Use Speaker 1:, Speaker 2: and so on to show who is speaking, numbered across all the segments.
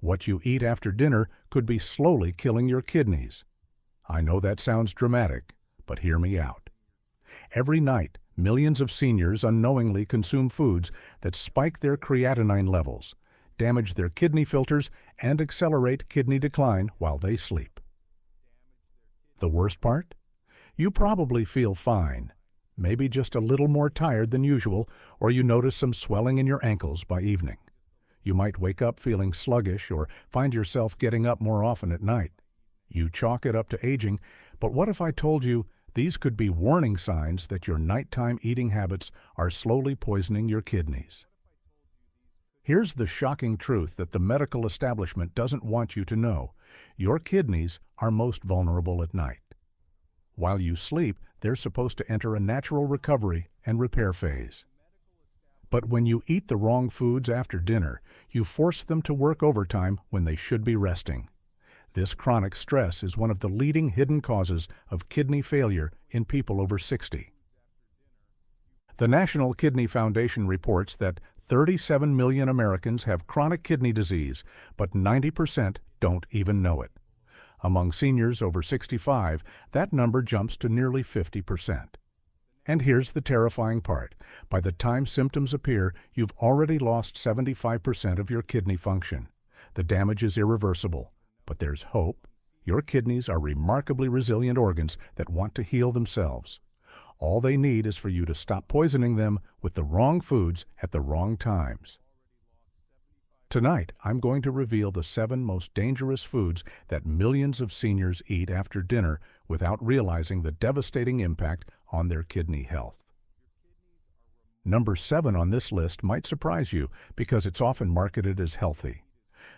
Speaker 1: What you eat after dinner could be slowly killing your kidneys. I know that sounds dramatic, but hear me out. Every night, millions of seniors unknowingly consume foods that spike their creatinine levels, damage their kidney filters, and accelerate kidney decline while they sleep. The worst part? You probably feel fine, maybe just a little more tired than usual, or you notice some swelling in your ankles by evening. You might wake up feeling sluggish or find yourself getting up more often at night. You chalk it up to aging, but what if I told you these could be warning signs that your nighttime eating habits are slowly poisoning your kidneys? Here's the shocking truth that the medical establishment doesn't want you to know. Your kidneys are most vulnerable at night. While you sleep, they're supposed to enter a natural recovery and repair phase. But when you eat the wrong foods after dinner, you force them to work overtime when they should be resting. This chronic stress is one of the leading hidden causes of kidney failure in people over 60. The National Kidney Foundation reports that 37 million Americans have chronic kidney disease, but 90% don't even know it. Among seniors over 65, that number jumps to nearly 50%. And here's the terrifying part. By the time symptoms appear, you've already lost 75% of your kidney function. The damage is irreversible, but there's hope. Your kidneys are remarkably resilient organs that want to heal themselves. All they need is for you to stop poisoning them with the wrong foods at the wrong times. Tonight, I'm going to reveal the 7 most dangerous foods that millions of seniors eat after dinner without realizing the devastating impact on their kidney health. Number 7 on this list might surprise you because it's often marketed as healthy.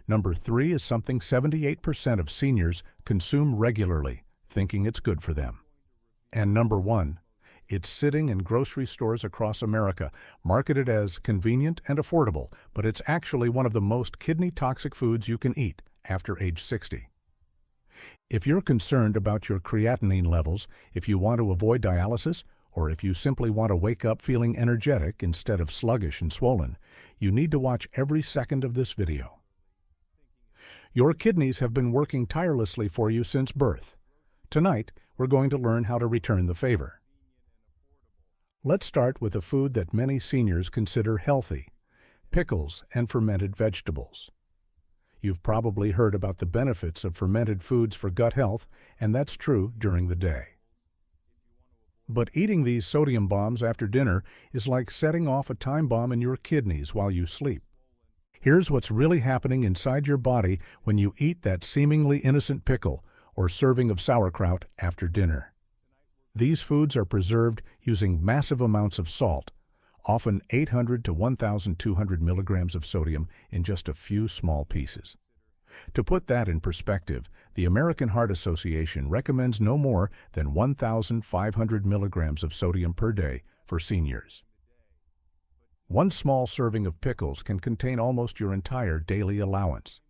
Speaker 1: Number 3 is something 78% of seniors consume regularly, thinking it's good for them. And number 1, it's sitting in grocery stores across America, marketed as convenient and affordable, but it's actually one of the most kidney-toxic foods you can eat after age 60. If you're concerned about your creatinine levels, if you want to avoid dialysis, or if you simply want to wake up feeling energetic instead of sluggish and swollen, you need to watch every second of this video. Your kidneys have been working tirelessly for you since birth. Tonight, we're going to learn how to return the favor. Let's start with a food that many seniors consider healthy: pickles and fermented vegetables. You've probably heard about the benefits of fermented foods for gut health, and that's true during the day. But eating these sodium bombs after dinner is like setting off a time bomb in your kidneys while you sleep. Here's what's really happening inside your body when you eat that seemingly innocent pickle or serving of sauerkraut after dinner. These foods are preserved using massive amounts of salt, often 800 to 1,200 milligrams of sodium in just a few small pieces. To put that in perspective, the American Heart Association recommends no more than 1,500 milligrams of sodium per day for seniors. One small serving of pickles can contain almost your entire daily allowance.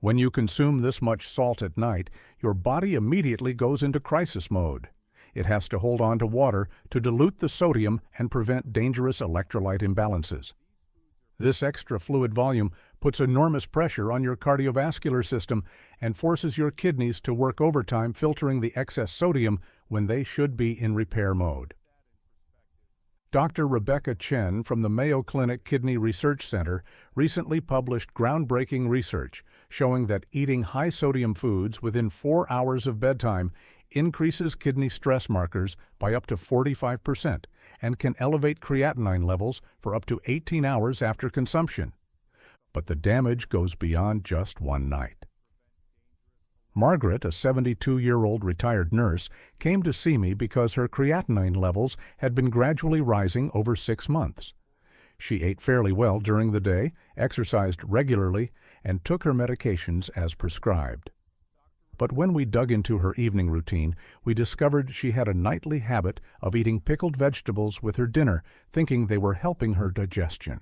Speaker 1: When you consume this much salt at night, your body immediately goes into crisis mode. It has to hold on to water to dilute the sodium and prevent dangerous electrolyte imbalances. This extra fluid volume puts enormous pressure on your cardiovascular system and forces your kidneys to work overtime filtering the excess sodium when they should be in repair mode. Dr. Rebecca Chen from the Mayo Clinic Kidney Research Center recently published groundbreaking research showing that eating high-sodium foods within 4 hours of bedtime increases kidney stress markers by up to 45% and can elevate creatinine levels for up to 18 hours after consumption. But the damage goes beyond just one night. Margaret, a 72-year-old retired nurse, came to see me because her creatinine levels had been gradually rising over 6 months. She ate fairly well during the day, exercised regularly, and took her medications as prescribed. But when we dug into her evening routine, we discovered she had a nightly habit of eating pickled vegetables with her dinner, thinking they were helping her digestion.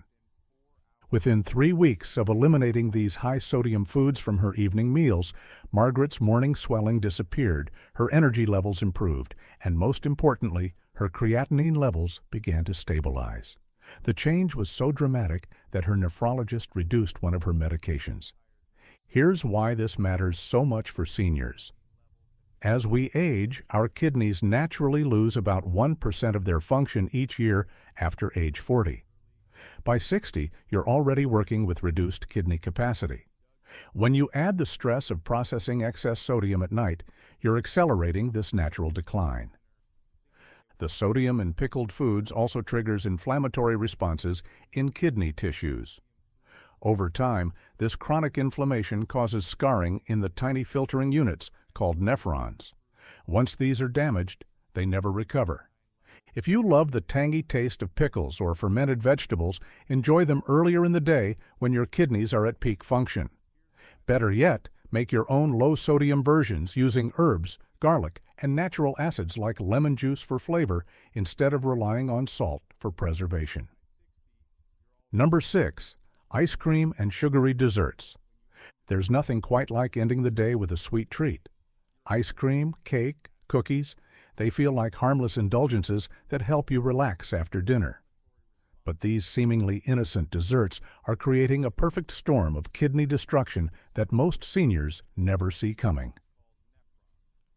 Speaker 1: Within 3 weeks of eliminating these high-sodium foods from her evening meals, Margaret's morning swelling disappeared, her energy levels improved, and most importantly, her creatinine levels began to stabilize. The change was so dramatic that her nephrologist reduced one of her medications. Here's why this matters so much for seniors. As we age, our kidneys naturally lose about 1% of their function each year after age 40. By 60, you're already working with reduced kidney capacity. When you add the stress of processing excess sodium at night, you're accelerating this natural decline. The sodium in pickled foods also triggers inflammatory responses in kidney tissues. Over time, this chronic inflammation causes scarring in the tiny filtering units called nephrons. Once these are damaged, they never recover. If you love the tangy taste of pickles or fermented vegetables, enjoy them earlier in the day when your kidneys are at peak function. Better yet, make your own low-sodium versions using herbs, garlic, and natural acids like lemon juice for flavor instead of relying on salt for preservation. Number 6. Ice cream and sugary desserts. There's nothing quite like ending the day with a sweet treat. Ice cream, cake, cookies, they feel like harmless indulgences that help you relax after dinner. But these seemingly innocent desserts are creating a perfect storm of kidney destruction that most seniors never see coming.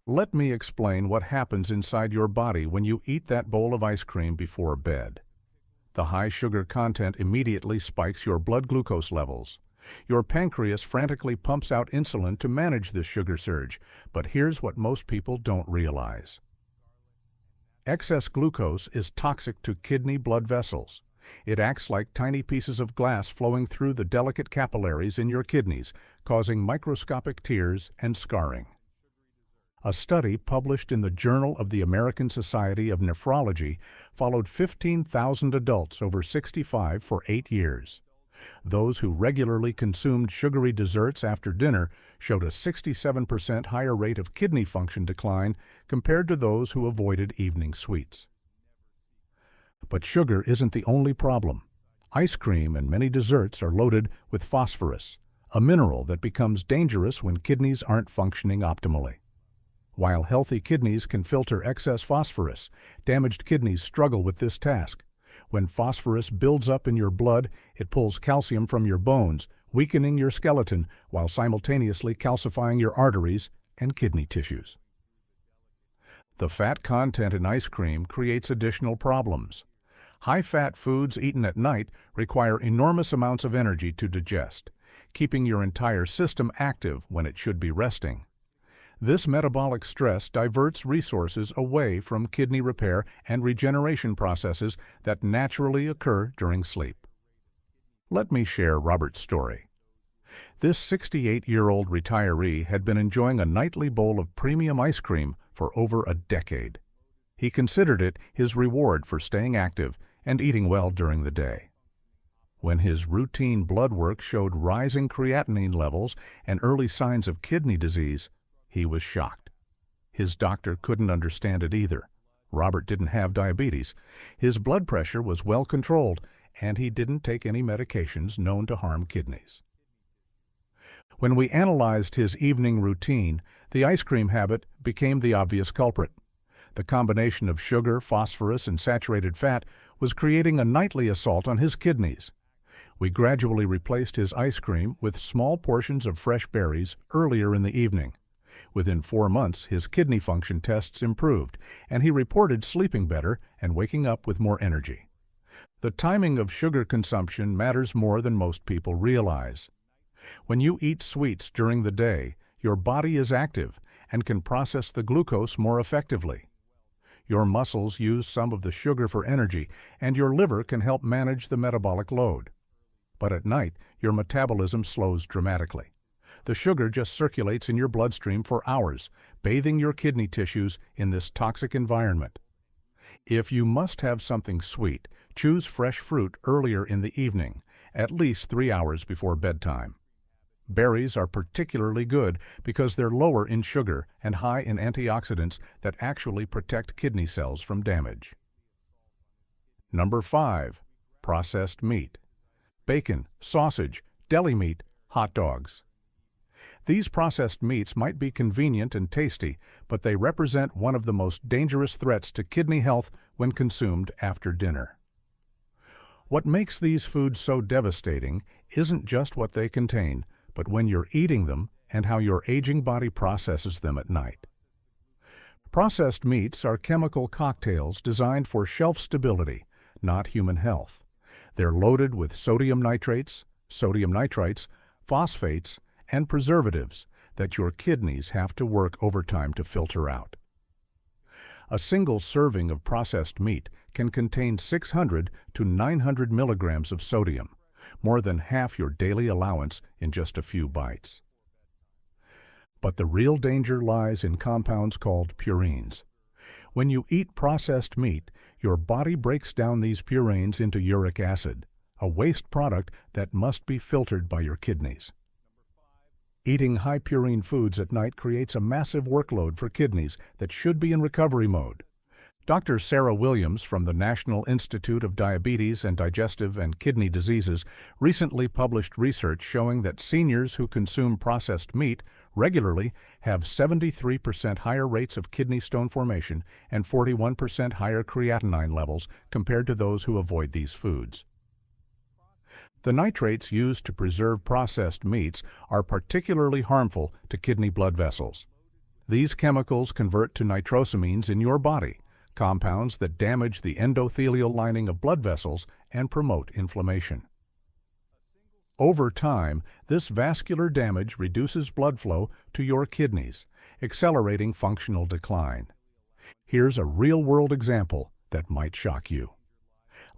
Speaker 1: Let me explain what happens inside your body when you eat that bowl of ice cream before bed. The high sugar content immediately spikes your blood glucose levels. Your pancreas frantically pumps out insulin to manage this sugar surge, but here's what most people don't realize. Excess glucose is toxic to kidney blood vessels. It acts like tiny pieces of glass flowing through the delicate capillaries in your kidneys, causing microscopic tears and scarring. A study published in the Journal of the American Society of Nephrology followed 15,000 adults over 65 for 8 years. Those who regularly consumed sugary desserts after dinner showed a 67% higher rate of kidney function decline compared to those who avoided evening sweets. But sugar isn't the only problem. Ice cream and many desserts are loaded with phosphorus, a mineral that becomes dangerous when kidneys aren't functioning optimally. While healthy kidneys can filter excess phosphorus, damaged kidneys struggle with this task. When phosphorus builds up in your blood, it pulls calcium from your bones, weakening your skeleton while simultaneously calcifying your arteries and kidney tissues. The fat content in ice cream creates additional problems. High-fat foods eaten at night require enormous amounts of energy to digest, keeping your entire system active when it should be resting. This metabolic stress diverts resources away from kidney repair and regeneration processes that naturally occur during sleep. Let me share Robert's story. This 68-year-old retiree had been enjoying a nightly bowl of premium ice cream for over a decade. He considered it his reward for staying active and eating well during the day. When his routine blood work showed rising creatinine levels and early signs of kidney disease, he was shocked. His doctor couldn't understand it either. Robert didn't have diabetes. His blood pressure was well controlled, and he didn't take any medications known to harm kidneys. When we analyzed his evening routine, the ice cream habit became the obvious culprit. The combination of sugar, phosphorus, and saturated fat was creating a nightly assault on his kidneys. We gradually replaced his ice cream with small portions of fresh berries earlier in the evening. Within 4 months, his kidney function tests improved, and he reported sleeping better and waking up with more energy. The timing of sugar consumption matters more than most people realize. When you eat sweets during the day, your body is active and can process the glucose more effectively. Your muscles use some of the sugar for energy, and your liver can help manage the metabolic load. But at night, your metabolism slows dramatically. The sugar just circulates in your bloodstream for hours, bathing your kidney tissues in this toxic environment. If you must have something sweet, choose fresh fruit earlier in the evening, at least 3 hours before bedtime. Berries are particularly good because they're lower in sugar and high in antioxidants that actually protect kidney cells from damage. Number 5. Processed meat. Bacon, sausage, deli meat, hot dogs. These processed meats might be convenient and tasty, but they represent one of the most dangerous threats to kidney health when consumed after dinner. What makes these foods so devastating isn't just what they contain, but when you're eating them and how your aging body processes them at night. Processed meats are chemical cocktails designed for shelf stability, not human health. They're loaded with sodium nitrates, sodium nitrites, phosphates, and preservatives that your kidneys have to work overtime to filter out. A single serving of processed meat can contain 600 to 900 milligrams of sodium, more than half your daily allowance in just a few bites. But the real danger lies in compounds called purines. When you eat processed meat, your body breaks down these purines into uric acid, a waste product that must be filtered by your kidneys. Eating high purine foods at night creates a massive workload for kidneys that should be in recovery mode. Dr. Sarah Williams from the National Institute of Diabetes and Digestive and Kidney Diseases recently published research showing that seniors who consume processed meat regularly have 73% higher rates of kidney stone formation and 41% higher creatinine levels compared to those who avoid these foods. The nitrates used to preserve processed meats are particularly harmful to kidney blood vessels. These chemicals convert to nitrosamines in your body, compounds that damage the endothelial lining of blood vessels and promote inflammation. Over time, this vascular damage reduces blood flow to your kidneys, accelerating functional decline. Here's a real-world example that might shock you.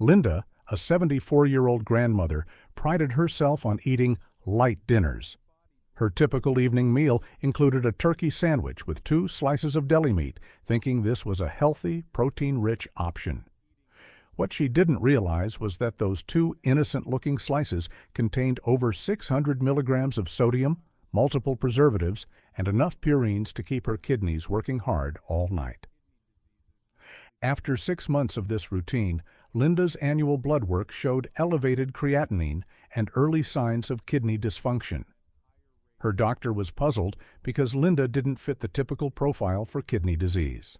Speaker 1: Linda, a 74-year-old grandmother, prided herself on eating light dinners. Her typical evening meal included a turkey sandwich with 2 slices of deli meat, thinking this was a healthy, protein-rich option. What she didn't realize was that those 2 innocent-looking slices contained over 600 milligrams of sodium, multiple preservatives, and enough purines to keep her kidneys working hard all night. After 6 months of this routine, Linda's annual blood work showed elevated creatinine and early signs of kidney dysfunction. Her doctor was puzzled because Linda didn't fit the typical profile for kidney disease.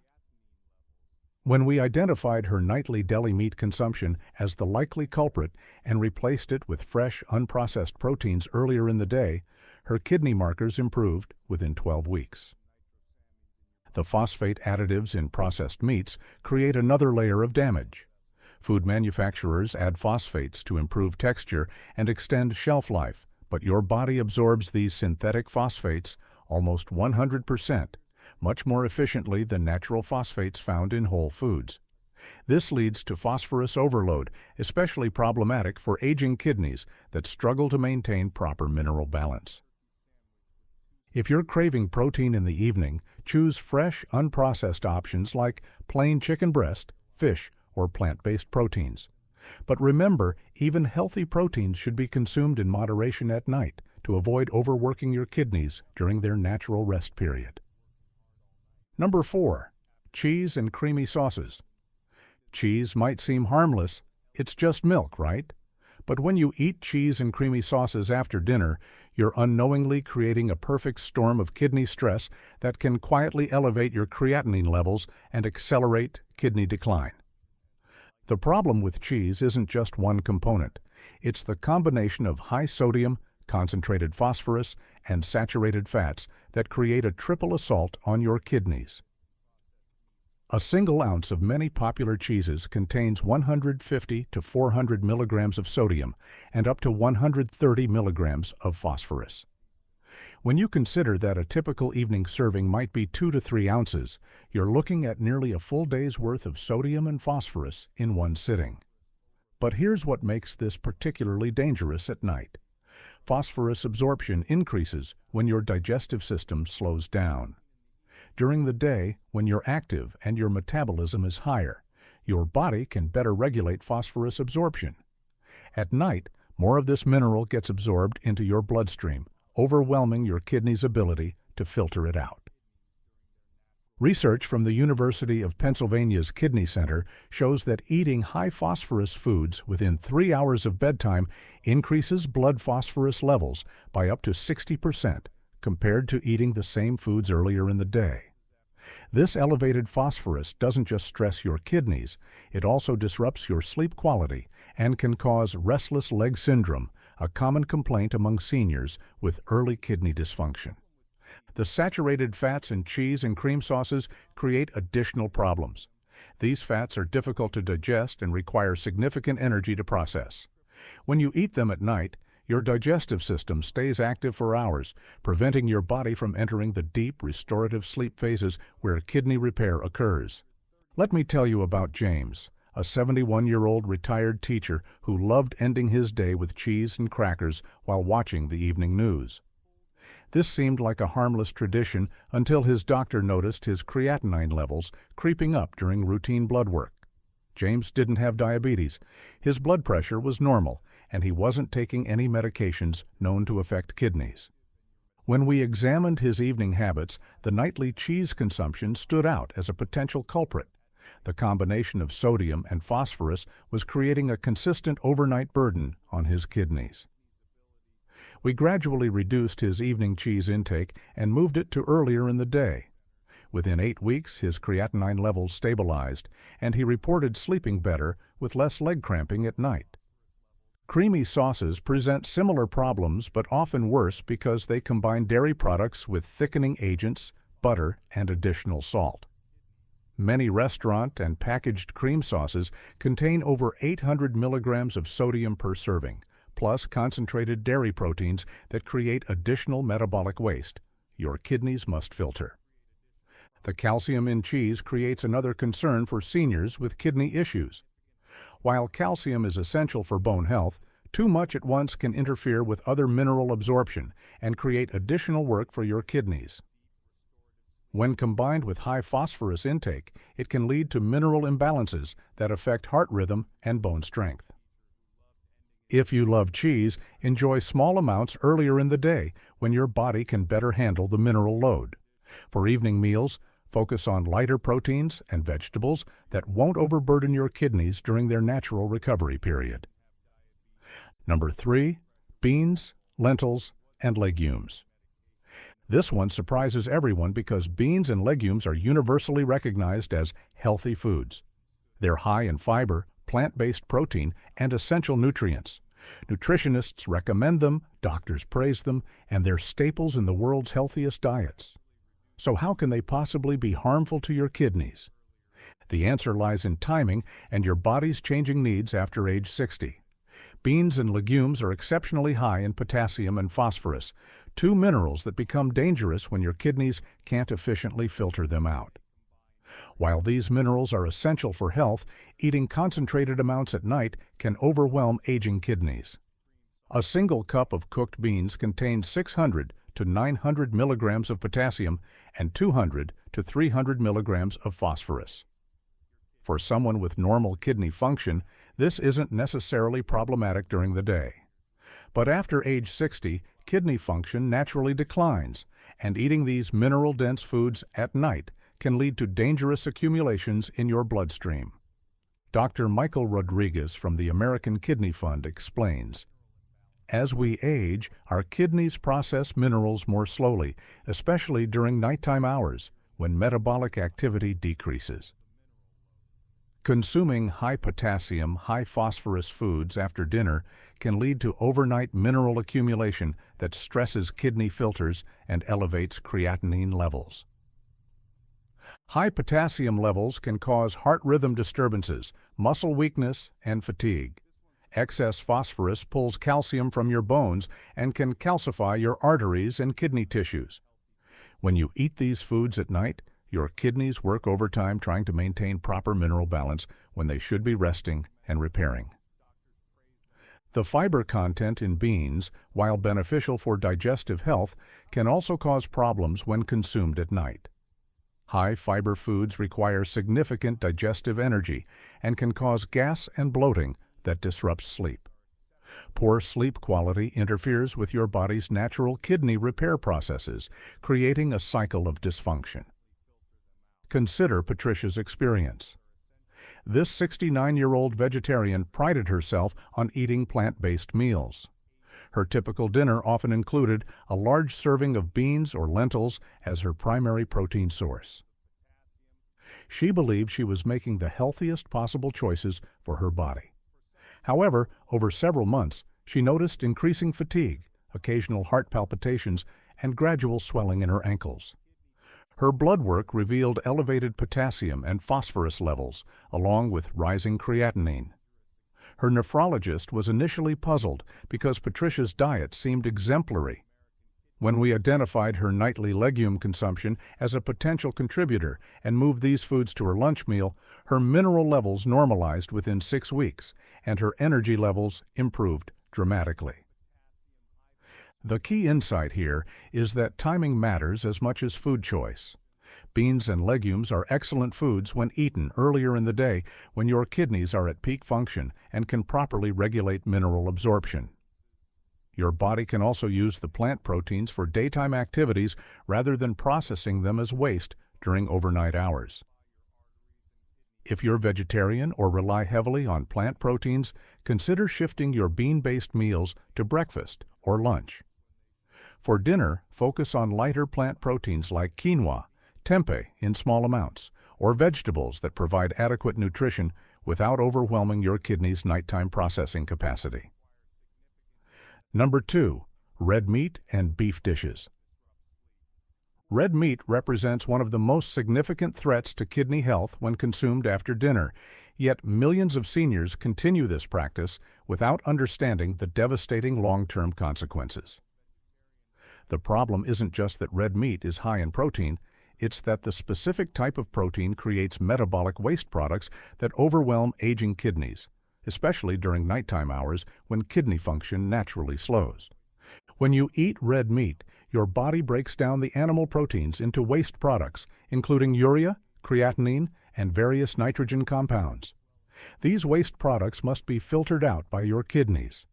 Speaker 1: When we identified her nightly deli meat consumption as the likely culprit and replaced it with fresh, unprocessed proteins earlier in the day, her kidney markers improved within 12 weeks. The phosphate additives in processed meats create another layer of damage. Food manufacturers add phosphates to improve texture and extend shelf life, but your body absorbs these synthetic phosphates almost 100%, much more efficiently than natural phosphates found in whole foods. This leads to phosphorus overload, especially problematic for aging kidneys that struggle to maintain proper mineral balance. If you're craving protein in the evening, choose fresh, unprocessed options like plain chicken breast, fish, or plant-based proteins. But remember, even healthy proteins should be consumed in moderation at night to avoid overworking your kidneys during their natural rest period. Number 4. Cheese and creamy sauces. Cheese might seem harmless. It's just milk, right? But when you eat cheese and creamy sauces after dinner, you're unknowingly creating a perfect storm of kidney stress that can quietly elevate your creatinine levels and accelerate kidney decline. The problem with cheese isn't just one component. It's the combination of high sodium, concentrated phosphorus, and saturated fats that create a triple assault on your kidneys. A single ounce of many popular cheeses contains 150 to 400 milligrams of sodium and up to 130 milligrams of phosphorus. When you consider that a typical evening serving might be 2 to 3 ounces, you're looking at nearly a full day's worth of sodium and phosphorus in one sitting. But here's what makes this particularly dangerous at night. Phosphorus absorption increases when your digestive system slows down. During the day, when you're active and your metabolism is higher, your body can better regulate phosphorus absorption. At night, more of this mineral gets absorbed into your bloodstream, overwhelming your kidney's ability to filter it out. Research from the University of Pennsylvania's Kidney Center shows that eating high phosphorus foods within 3 hours of bedtime increases blood phosphorus levels by up to 60% compared to eating the same foods earlier in the day. This elevated phosphorus doesn't just stress your kidneys, it also disrupts your sleep quality and can cause restless leg syndrome, a common complaint among seniors with early kidney dysfunction. The saturated fats in cheese and cream sauces create additional problems. These fats are difficult to digest and require significant energy to process. When you eat them at night, your digestive system stays active for hours, preventing your body from entering the deep, restorative sleep phases where kidney repair occurs. Let me tell you about James, a 71-year-old retired teacher who loved ending his day with cheese and crackers while watching the evening news. This seemed like a harmless tradition until his doctor noticed his creatinine levels creeping up during routine blood work. James didn't have diabetes. His blood pressure was normal, and he wasn't taking any medications known to affect kidneys. When we examined his evening habits, the nightly cheese consumption stood out as a potential culprit. The combination of sodium and phosphorus was creating a consistent overnight burden on his kidneys. We gradually reduced his evening cheese intake and moved it to earlier in the day. Within 8 weeks, his creatinine levels stabilized, and he reported sleeping better with less leg cramping at night. Creamy sauces present similar problems but often worse because they combine dairy products with thickening agents, butter, and additional salt. Many restaurant and packaged cream sauces contain over 800 milligrams of sodium per serving, plus concentrated dairy proteins that create additional metabolic waste your kidneys must filter. The calcium in cheese creates another concern for seniors with kidney issues. While calcium is essential for bone health, too much at once can interfere with other mineral absorption and create additional work for your kidneys. When combined with high phosphorus intake, it can lead to mineral imbalances that affect heart rhythm and bone strength. If you love cheese, enjoy small amounts earlier in the day when your body can better handle the mineral load. For evening meals, focus on lighter proteins and vegetables that won't overburden your kidneys during their natural recovery period. Number 3, beans, lentils, and legumes. This one surprises everyone because beans and legumes are universally recognized as healthy foods. They're high in fiber, plant-based protein, and essential nutrients. Nutritionists recommend them, doctors praise them, and they're staples in the world's healthiest diets. So how can they possibly be harmful to your kidneys? The answer lies in timing and your body's changing needs after age 60. Beans and legumes are exceptionally high in potassium and phosphorus, two minerals that become dangerous when your kidneys can't efficiently filter them out. While these minerals are essential for health, eating concentrated amounts at night can overwhelm aging kidneys. A single cup of cooked beans contains 600 to 900 milligrams of potassium and 200 to 300 milligrams of phosphorus. For someone with normal kidney function, this isn't necessarily problematic during the day. But after age 60, kidney function naturally declines, and eating these mineral-dense foods at night can lead to dangerous accumulations in your bloodstream. Dr. Michael Rodriguez from the American Kidney Fund explains, "As we age, our kidneys process minerals more slowly, especially during nighttime hours when metabolic activity decreases. Consuming high potassium, high phosphorus foods after dinner can lead to overnight mineral accumulation that stresses kidney filters and elevates creatinine levels. High potassium levels can cause heart rhythm disturbances, muscle weakness, and fatigue. Excess phosphorus pulls calcium from your bones and can calcify your arteries and kidney tissues. When you eat these foods at night, your kidneys work overtime trying to maintain proper mineral balance when they should be resting and repairing. The fiber content in beans, while beneficial for digestive health, can also cause problems when consumed at night. High fiber foods require significant digestive energy and can cause gas and bloating that disrupts sleep. Poor sleep quality interferes with your body's natural kidney repair processes, creating a cycle of dysfunction. Consider Patricia's experience. This 69-year-old vegetarian prided herself on eating plant-based meals. Her typical dinner often included a large serving of beans or lentils as her primary protein source. She believed she was making the healthiest possible choices for her body. However, over several months, She noticed increasing fatigue, occasional heart palpitations, and gradual swelling in her ankles. Her blood work revealed elevated potassium and phosphorus levels, along with rising creatinine. Her nephrologist was initially puzzled because Patricia's diet seemed exemplary. When we identified her nightly legume consumption as a potential contributor and moved these foods to her lunch meal, her mineral levels normalized within 6 weeks, and her energy levels improved dramatically. The key insight here is that timing matters as much as food choice. Beans and legumes are excellent foods when eaten earlier in the day when your kidneys are at peak function and can properly regulate mineral absorption. Your body can also use the plant proteins for daytime activities rather than processing them as waste during overnight hours. If you're vegetarian or rely heavily on plant proteins, consider shifting your bean-based meals to breakfast or lunch. For dinner, focus on lighter plant proteins like quinoa, tempeh in small amounts, or vegetables that provide adequate nutrition without overwhelming your kidneys' nighttime processing capacity. Number 2. Red meat and beef dishes. Red meat represents one of the most significant threats to kidney health when consumed after dinner, yet millions of seniors continue this practice without understanding the devastating long-term consequences. The problem isn't just that red meat is high in protein, it's that the specific type of protein creates metabolic waste products that overwhelm aging kidneys, especially during nighttime hours when kidney function naturally slows. When you eat red meat, your body breaks down the animal proteins into waste products, including urea, creatinine, and various nitrogen compounds. These waste products must be filtered out by your kidneys.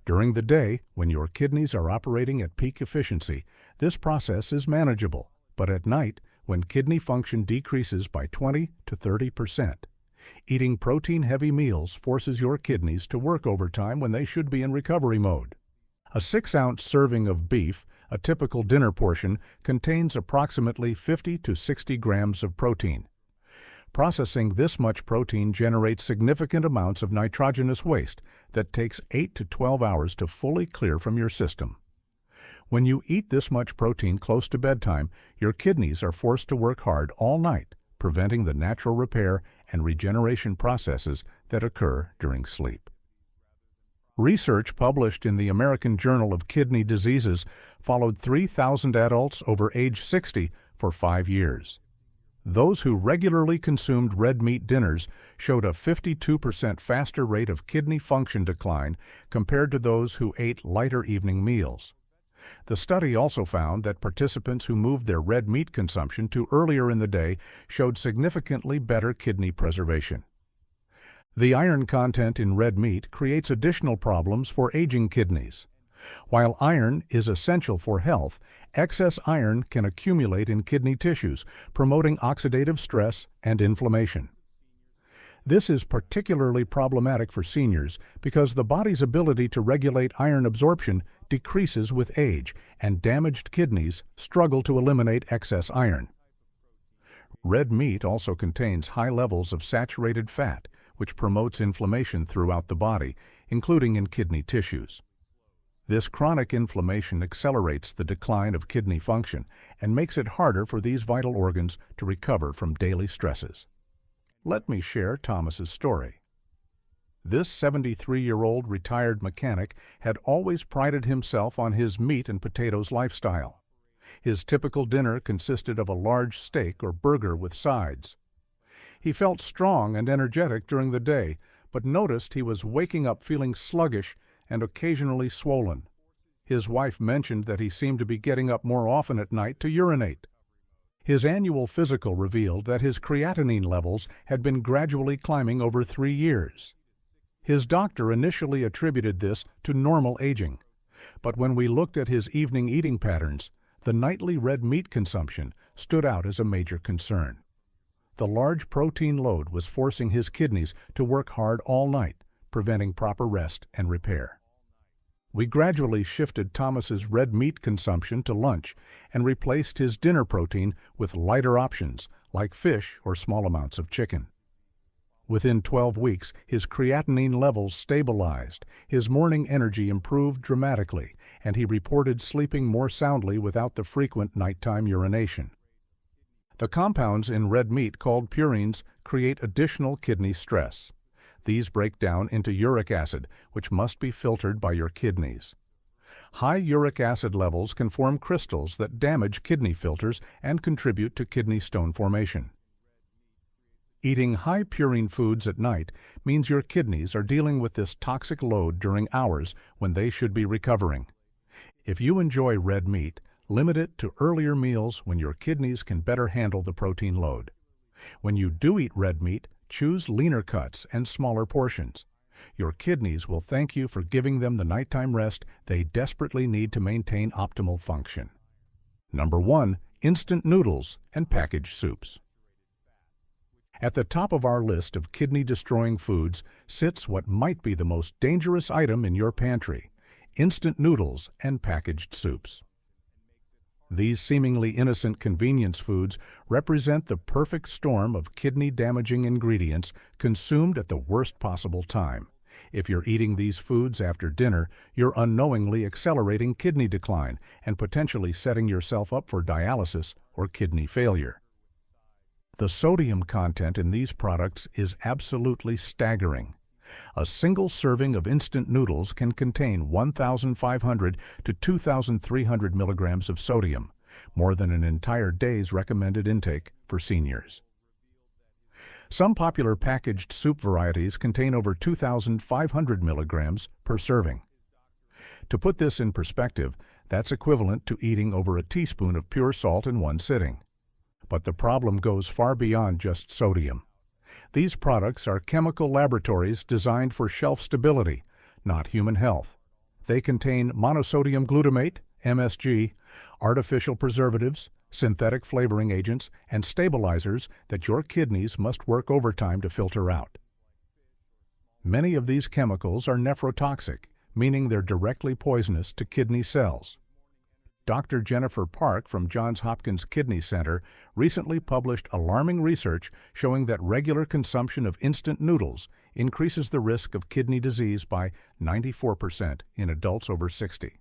Speaker 1: During the day, when your kidneys are operating at peak efficiency, this process is manageable, but at night, when kidney function decreases by 20 to 30%, eating protein-heavy meals forces your kidneys to work overtime when they should be in recovery mode. A 6-ounce serving of beef, a typical dinner portion, contains approximately 50 to 60 grams of protein. Processing this much protein generates significant amounts of nitrogenous waste that takes 8 to 12 hours to fully clear from your system. When you eat this much protein close to bedtime, your kidneys are forced to work hard all night, preventing the natural repair and regeneration processes that occur during sleep. Research published in the American Journal of Kidney Diseases followed 3,000 adults over age 60 for 5 years. Those who regularly consumed red meat dinners showed a 52% faster rate of kidney function decline compared to those who ate lighter evening meals. The study also found that participants who moved their red meat consumption to earlier in the day showed significantly better kidney preservation. The iron content in red meat creates additional problems for aging kidneys. While iron is essential for health, excess iron can accumulate in kidney tissues, promoting oxidative stress and inflammation. This is particularly problematic for seniors because the body's ability to regulate iron absorption decreases with age, and damaged kidneys struggle to eliminate excess iron. Red meat also contains high levels of saturated fat, which promotes inflammation throughout the body, including in kidney tissues. This chronic inflammation accelerates the decline of kidney function and makes it harder for these vital organs to recover from daily stresses. Let me share Thomas's story. This 73-year-old retired mechanic had always prided himself on his meat and potatoes lifestyle. His typical dinner consisted of a large steak or burger with sides. He felt strong and energetic during the day, but noticed he was waking up feeling sluggish and occasionally swollen. His wife mentioned that he seemed to be getting up more often at night to urinate. His annual physical revealed that his creatinine levels had been gradually climbing over 3 years. His doctor initially attributed this to normal aging, but when we looked at his evening eating patterns, the nightly red meat consumption stood out as a major concern. The large protein load was forcing his kidneys to work hard all night, preventing proper rest and repair. We gradually shifted Thomas's red meat consumption to lunch and replaced his dinner protein with lighter options like fish or small amounts of chicken. Within 12 weeks, his creatinine levels stabilized, his morning energy improved dramatically, and he reported sleeping more soundly without the frequent nighttime urination. The compounds in red meat called purines create additional kidney stress. These break down into uric acid, which must be filtered by your kidneys. High uric acid levels can form crystals that damage kidney filters and contribute to kidney stone formation. Eating high purine foods at night means your kidneys are dealing with this toxic load during hours when they should be recovering. If you enjoy red meat, limit it to earlier meals when your kidneys can better handle the protein load. When you do eat red meat, choose leaner cuts and smaller portions. Your kidneys will thank you for giving them the nighttime rest they desperately need to maintain optimal function. Number 1. Instant noodles and packaged soups. At the top of our list of kidney-destroying foods sits what might be the most dangerous item in your pantry: instant noodles and packaged soups. These seemingly innocent convenience foods represent the perfect storm of kidney-damaging ingredients consumed at the worst possible time. If you're eating these foods after dinner, you're unknowingly accelerating kidney decline and potentially setting yourself up for dialysis or kidney failure. The sodium content in these products is absolutely staggering. A single serving of instant noodles can contain 1,500 to 2,300 milligrams of sodium, more than an entire day's recommended intake for seniors. Some popular packaged soup varieties contain over 2,500 milligrams per serving. To put this in perspective, that's equivalent to eating over a teaspoon of pure salt in one sitting. But the problem goes far beyond just sodium. These products are chemical laboratories designed for shelf stability, not human health. They contain monosodium glutamate, MSG, artificial preservatives, synthetic flavoring agents, and stabilizers that your kidneys must work overtime to filter out. Many of these chemicals are nephrotoxic, meaning they're directly poisonous to kidney cells. Dr. Jennifer Park from Johns Hopkins Kidney Center recently published alarming research showing that regular consumption of instant noodles increases the risk of kidney disease by 94% in adults over 60.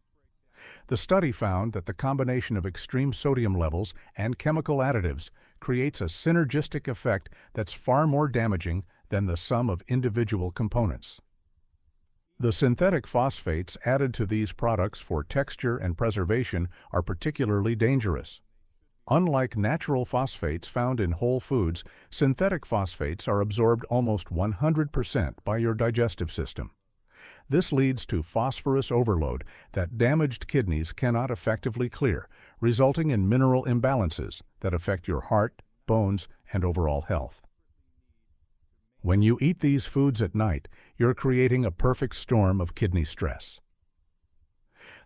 Speaker 1: The study found that the combination of extreme sodium levels and chemical additives creates a synergistic effect that's far more damaging than the sum of individual components. The synthetic phosphates added to these products for texture and preservation are particularly dangerous. Unlike natural phosphates found in whole foods, synthetic phosphates are absorbed almost 100% by your digestive system. This leads to phosphorus overload that damaged kidneys cannot effectively clear, resulting in mineral imbalances that affect your heart, bones, and overall health. When you eat these foods at night, you're creating a perfect storm of kidney stress.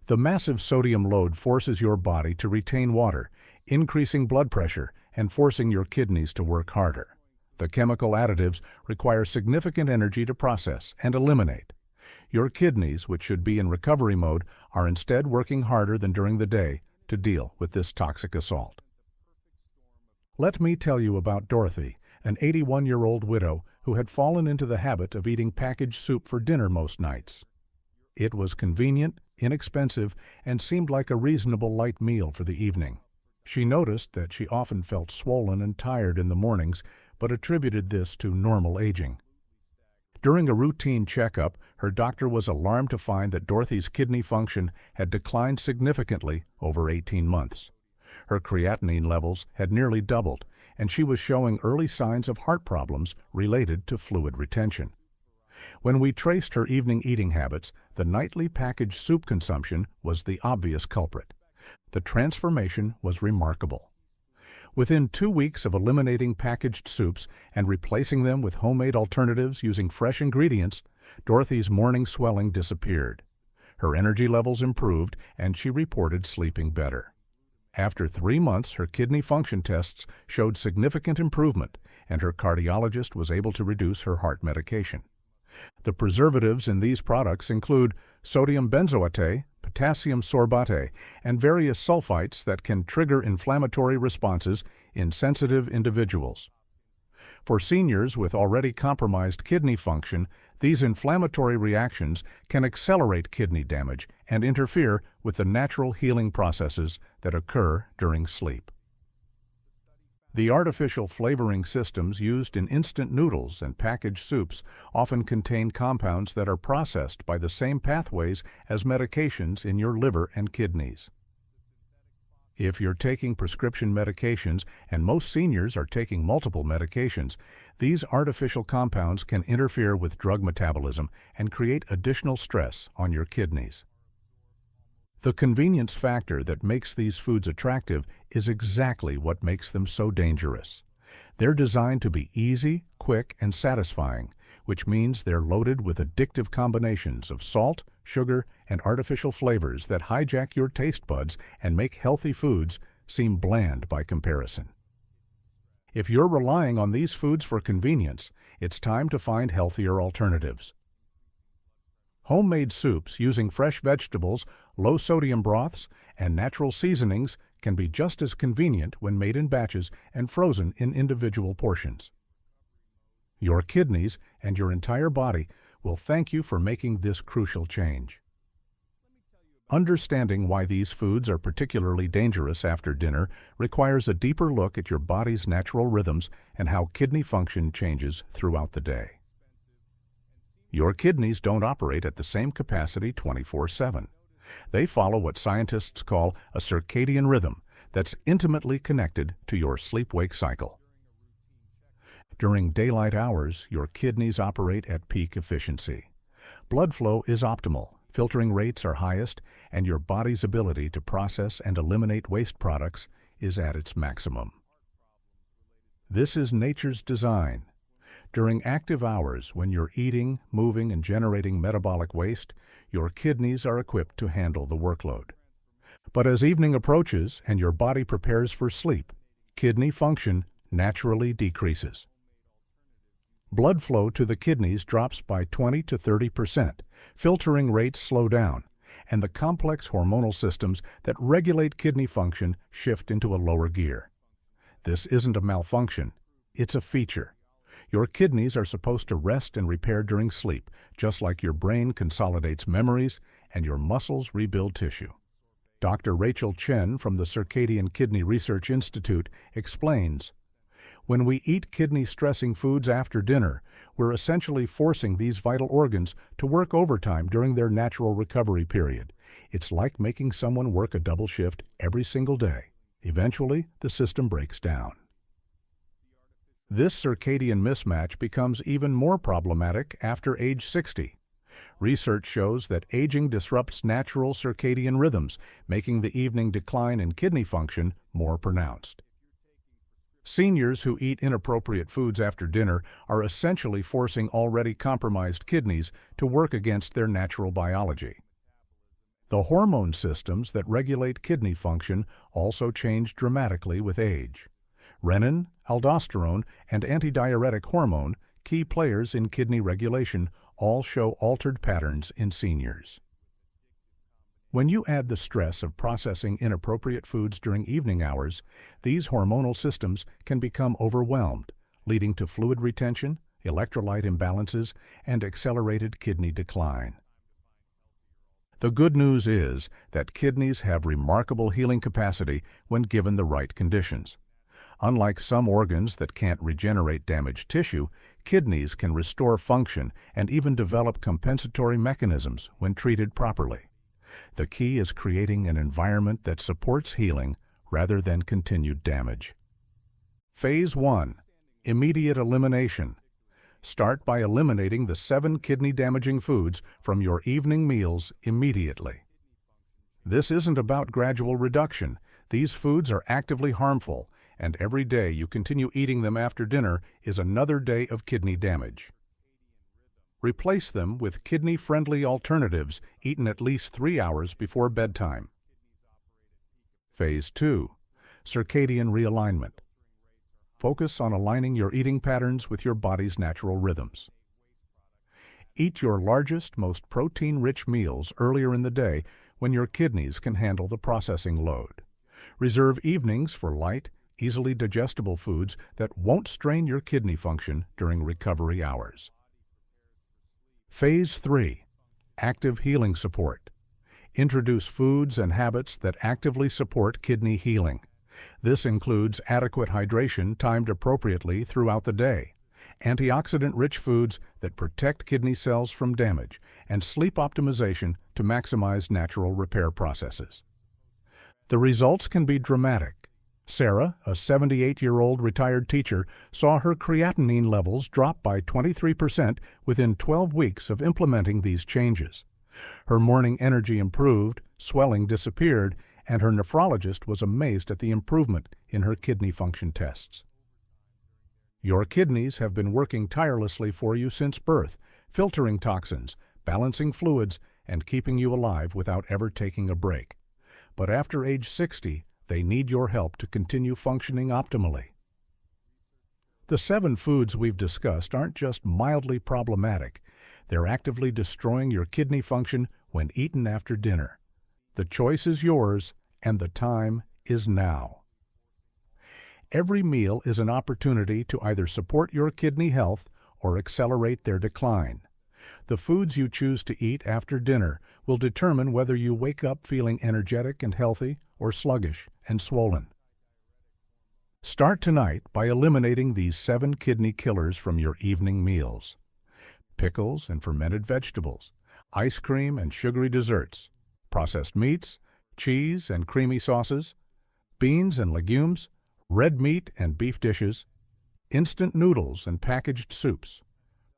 Speaker 1: The massive sodium load forces your body to retain water, increasing blood pressure and forcing your kidneys to work harder. The chemical additives require significant energy to process and eliminate. Your kidneys, which should be in recovery mode, are instead working harder than during the day to deal with this toxic assault. Let me tell you about Dorothy, an 81-year-old widow who had fallen into the habit of eating packaged soup for dinner most nights. It was convenient, inexpensive, and seemed like a reasonable light meal for the evening. She noticed that she often felt swollen and tired in the mornings, but attributed this to normal aging. During a routine checkup, her doctor was alarmed to find that Dorothy's kidney function had declined significantly over 18 months. Her creatinine levels had nearly doubled, and she was showing early signs of heart problems related to fluid retention. When we traced her evening eating habits, the nightly packaged soup consumption was the obvious culprit. The transformation was remarkable. Within 2 weeks of eliminating packaged soups and replacing them with homemade alternatives using fresh ingredients, Dorothy's morning swelling disappeared. Her energy levels improved, and she reported sleeping better. After 3 months, her kidney function tests showed significant improvement, and her cardiologist was able to reduce her heart medication. The preservatives in these products include sodium benzoate, potassium sorbate, and various sulfites that can trigger inflammatory responses in sensitive individuals. For seniors with already compromised kidney function, these inflammatory reactions can accelerate kidney damage and interfere with the natural healing processes that occur during sleep. The artificial flavoring systems used in instant noodles and packaged soups often contain compounds that are processed by the same pathways as medications in your liver and kidneys. If you're taking prescription medications, and most seniors are taking multiple medications, these artificial compounds can interfere with drug metabolism and create additional stress on your kidneys. The convenience factor that makes these foods attractive is exactly what makes them so dangerous. They're designed to be easy, quick, and satisfying, which means they're loaded with addictive combinations of salt, sugar, and artificial flavors that hijack your taste buds and make healthy foods seem bland by comparison. If you're relying on these foods for convenience, it's time to find healthier alternatives. Homemade soups using fresh vegetables, low-sodium broths, and natural seasonings can be just as convenient when made in batches and frozen in individual portions. Your kidneys and your entire body will thank you for making this crucial change. Understanding why these foods are particularly dangerous after dinner requires a deeper look at your body's natural rhythms and how kidney function changes throughout the day. Your kidneys don't operate at the same capacity 24/7. They follow what scientists call a circadian rhythm that's intimately connected to your sleep-wake cycle. During daylight hours, your kidneys operate at peak efficiency. Blood flow is optimal, filtering rates are highest, and your body's ability to process and eliminate waste products is at its maximum. This is nature's design. During active hours, when you're eating, moving, and generating metabolic waste, your kidneys are equipped to handle the workload. But as evening approaches and your body prepares for sleep, kidney function naturally decreases. Blood flow to the kidneys drops by 20 to 30%, filtering rates slow down, and the complex hormonal systems that regulate kidney function shift into a lower gear. This isn't a malfunction, it's a feature. Your kidneys are supposed to rest and repair during sleep, just like your brain consolidates memories and your muscles rebuild tissue. Dr. Rachel Chen from the Circadian Kidney Research Institute explains, "When we eat kidney-stressing foods after dinner, we're essentially forcing these vital organs to work overtime during their natural recovery period. It's like making someone work a double shift every single day. Eventually, the system breaks down." This circadian mismatch becomes even more problematic after age 60. Research shows that aging disrupts natural circadian rhythms, making the evening decline in kidney function more pronounced. Seniors who eat inappropriate foods after dinner are essentially forcing already compromised kidneys to work against their natural biology. The hormone systems that regulate kidney function also change dramatically with age. Renin, aldosterone, and antidiuretic hormone, key players in kidney regulation, all show altered patterns in seniors. When you add the stress of processing inappropriate foods during evening hours, these hormonal systems can become overwhelmed, leading to fluid retention, electrolyte imbalances, and accelerated kidney decline. The good news is that kidneys have remarkable healing capacity when given the right conditions. Unlike some organs that can't regenerate damaged tissue, kidneys can restore function and even develop compensatory mechanisms when treated properly. The key is creating an environment that supports healing rather than continued damage. Phase 1. Immediate elimination. Start by eliminating the 7 kidney-damaging foods from your evening meals immediately. This isn't about gradual reduction. These foods are actively harmful, and every day you continue eating them after dinner is another day of kidney damage. Replace them with kidney-friendly alternatives eaten at least 3 hours before bedtime. Phase 2. Circadian realignment. Focus on aligning your eating patterns with your body's natural rhythms. Eat your largest, most protein-rich meals earlier in the day when your kidneys can handle the processing load. Reserve evenings for light, easily digestible foods that won't strain your kidney function during recovery hours. Phase 3. Active healing support. Introduce foods and habits that actively support kidney healing. This includes adequate hydration timed appropriately throughout the day, antioxidant-rich foods that protect kidney cells from damage, and sleep optimization to maximize natural repair processes. The results can be dramatic. Sarah, a 78-year-old retired teacher, saw her creatinine levels drop by 23% within 12 weeks of implementing these changes. Her morning energy improved, swelling disappeared, and her nephrologist was amazed at the improvement in her kidney function tests. Your kidneys have been working tirelessly for you since birth, filtering toxins, balancing fluids, and keeping you alive without ever taking a break. But after age 60, they need your help to continue functioning optimally. The 7 foods we've discussed aren't just mildly problematic. They're actively destroying your kidney function when eaten after dinner. The choice is yours, and the time is now. Every meal is an opportunity to either support your kidney health or accelerate their decline. The foods you choose to eat after dinner will determine whether you wake up feeling energetic and healthy or sluggish and swollen. Start tonight by eliminating these 7 kidney killers from your evening meals: pickles and fermented vegetables, ice cream and sugary desserts, processed meats, cheese and creamy sauces, beans and legumes, red meat and beef dishes, instant noodles and packaged soups.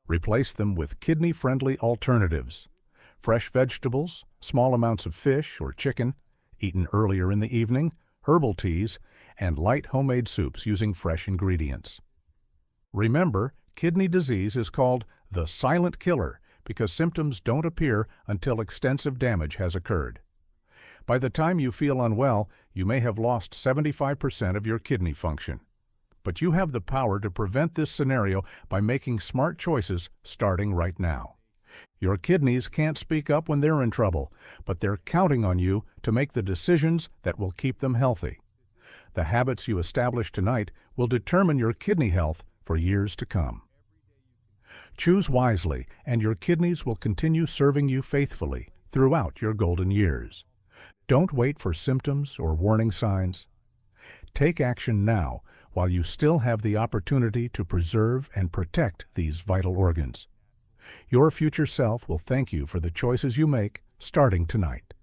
Speaker 1: Replace them with kidney-friendly alternatives: fresh vegetables, small amounts of fish or chicken, eaten earlier in the evening, herbal teas, and light homemade soups using fresh ingredients. Remember, kidney disease is called the silent killer because symptoms don't appear until extensive damage has occurred. By the time you feel unwell, you may have lost 75% of your kidney function. But you have the power to prevent this scenario by making smart choices starting right now. Your kidneys can't speak up when they're in trouble, but they're counting on you to make the decisions that will keep them healthy. The habits you establish tonight will determine your kidney health for years to come. Choose wisely, and your kidneys will continue serving you faithfully throughout your golden years. Don't wait for symptoms or warning signs. Take action now while you still have the opportunity to preserve and protect these vital organs. Your future self will thank you for the choices you make starting tonight.